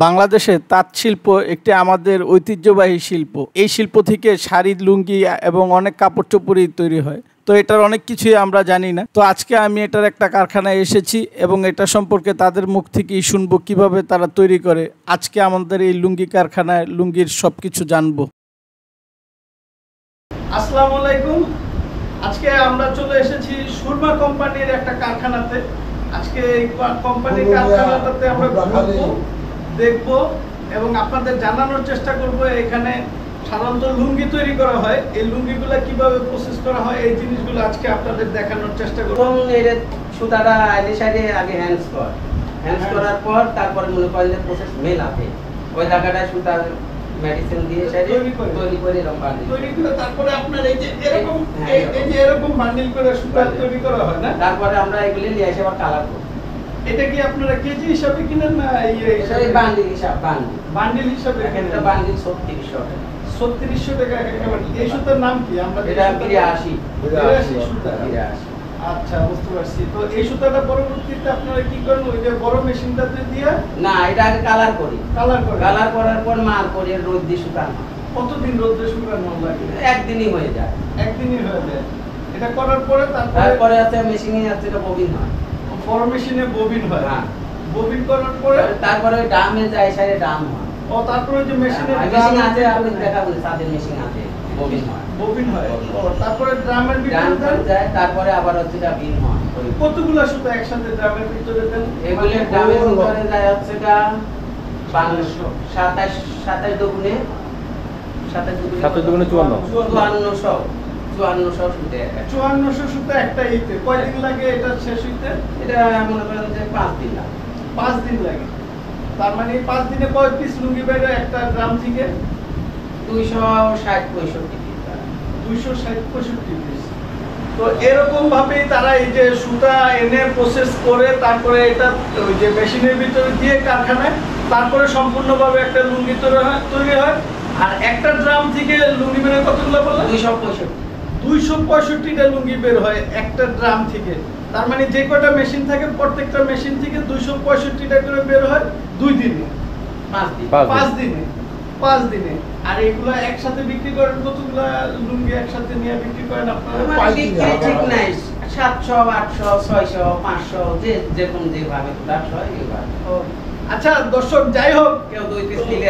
বাংলাদেশে তাঁত শিল্প একটি আমাদের ঐতিহ্যবাহী শিল্প। এই শিল্প থেকে শাড়ি, লুঙ্গি এবং অনেক কাপড় চোপড়ই তৈরি হয়। তো এটার অনেক কিছুই আমরা জানি না। তো আজকে আমি এটার একটা কারখানায় এসেছি এবং এটা সম্পর্কে তাদের মুখ থেকেই শুনবো কিভাবে তারা তৈরি করে। আজকে আমাদের এই লুঙ্গি কারখানায় লুঙ্গির সবকিছু জানবো। আসসালামু আলাইকুম। আজকে আমরা চলে এসেছি সুরমা কোম্পানির একটা কারখানাতে। আজকে এই কোম্পানির কারখানাটাতে আমরা ঘুরবো, দেখবো এবং আপনাদের জানানোর চেষ্টা করব এখানে সাধারণত লুঙ্গি তৈরি করা হয়। এই লুঙ্গিগুলো কিভাবে প্রসেস করা হয় এই জিনিসগুলো আজকে আপনাদের দেখানোর চেষ্টা করব। এর সুতাটা আইলে সাইডে আগে হ্যান্ডস করার পর তারপর মনে করেন যে প্রসেস মেল আছে ওই জায়গাটায় সুতা মেডিসিন দিয়ে সাইডে তৈরি করে এরকম বান্ডিল তৈরি করে তারপরে আপনার এই যে এরকম বান্ডিল করে সুতা তৈরি করা হয় না। তারপরে আমরা এগুলি নিয়ে এসে আবার কালার করব। এটা কি আপনারা কেজি হিসাবে কিনেন না এই বান্ডিল হিসাব? বান্ডিল হিসাবে একটা বান্ডিল 3600 টাকা। 3600 টাকা একটা বান্ডিল। এই সুতার নাম কি? আমরা এটা 82 সুতা। 82। আচ্ছা, বুঝতে পারছি। তো এই সুতাটা পরবর্তীতে আপনারা কি করেন? ওই যে বড় মেশিনটাতে দিয়ে? না, এটা আগে কালার করি। কালার করার পর মাল করি রোদ দিয়ে শুকানো। কতদিন রোদে শুকানো লাগে? একদিনই হয়ে যায়। একদিনই হয়ে যায়। এটা করার পরে তারপরে আছে মেশিনে আছে এটা ববিন হয়। বড় মেশিনে ববিন হয়। হ্যাঁ। ববিন করার পরে তারপরে ড্রামে যায় সাইডে ড্রাম হয়। ও তারপরে যে মেশিনে মেশিন আছে আপনি দেখাবেন সাথে মেশিন আছে ববিন হয়। ববিন হয়। ও তারপরে ড্রামের ভিতরে যায় তারপরে আবার হচ্ছে এটা বিন হয়। কতগুলো সুতা একসাথে ড্রামের ভিতরে দেন? এগুলো ড্রামের ভিতরে যায় হচ্ছে এটা 500 27 দুগুণে 5400 সুতে 5400 সুতা একটা ইতে কয়দিন লাগে এটা শেষ হইতে? এটা মনে করেন যে 5 দিন লাগে। 5 দিন লাগে। তার মানে 5 দিনে কয় পিস লুঙ্গি বের হয় একটা ড্রাম থেকে? 260 65 পিস। 260 65 পিস। তো এরকম ভাবেই তারা এই যে সুতা এনে প্রসেস করে তারপরে এটা ওই যে মেশিনের ভিতরে দিয়ে কারখানায় তারপরে সম্পূর্ণভাবে একটা লুঙ্গি তৈরি হয়। আর একটা ড্রাম থেকে লুঙ্গি বের হয় কতগুলো বললেন? 265টা লুঙ্গি বের হয় একটা ড্রাম থেকে। তার মানে যে কয়টা মেশিন থাকে প্রত্যেকটা মেশিন থেকে 265টা করে বের হয় 2 দিনে। 5 দিনে। আর এগুলো একসাথে বিক্রি করেন কতগুলো লুঙ্গি একসাথে নিয়ে বিক্রি করেন আপনারা? ঠিক নাই 700 800 600 500 যেরকম যেভাবে প্রোডাক্ট হয় এইভাবে। আচ্ছা দর্শক, যাই হোক কেউ 2 পিস নিলে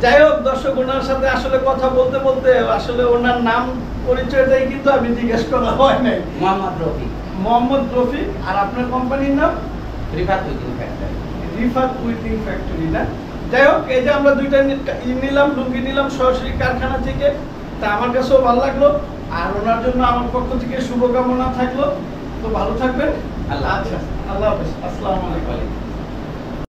যাই হোক দর্শক, ওনার সাথে আসলে কথা বলতে বলতে আসলে ওনার নাম পরিচয়টাই কিন্তু আমি জিজ্ঞেস করা হয় নাই। মোহাম্মদ রফিক। আর আপনার কোম্পানির নাম? রিফাত উইথিং ফ্যাক্টরি না? যাই হোক, এই যে আমরা দুইটা নিলাম লুঙ্গি নিলাম সরাসরি কারখানা থেকে। তা আমার কাছেও ভালো লাগলো। আর ওনার জন্য আমার পক্ষ থেকে শুভকামনা থাকলো। তো ভালো থাকবেন। আল্লাহ হাফেজ। আচ্ছা, আল্লাহ হাফেজ। আসসালামু আলাইকুম।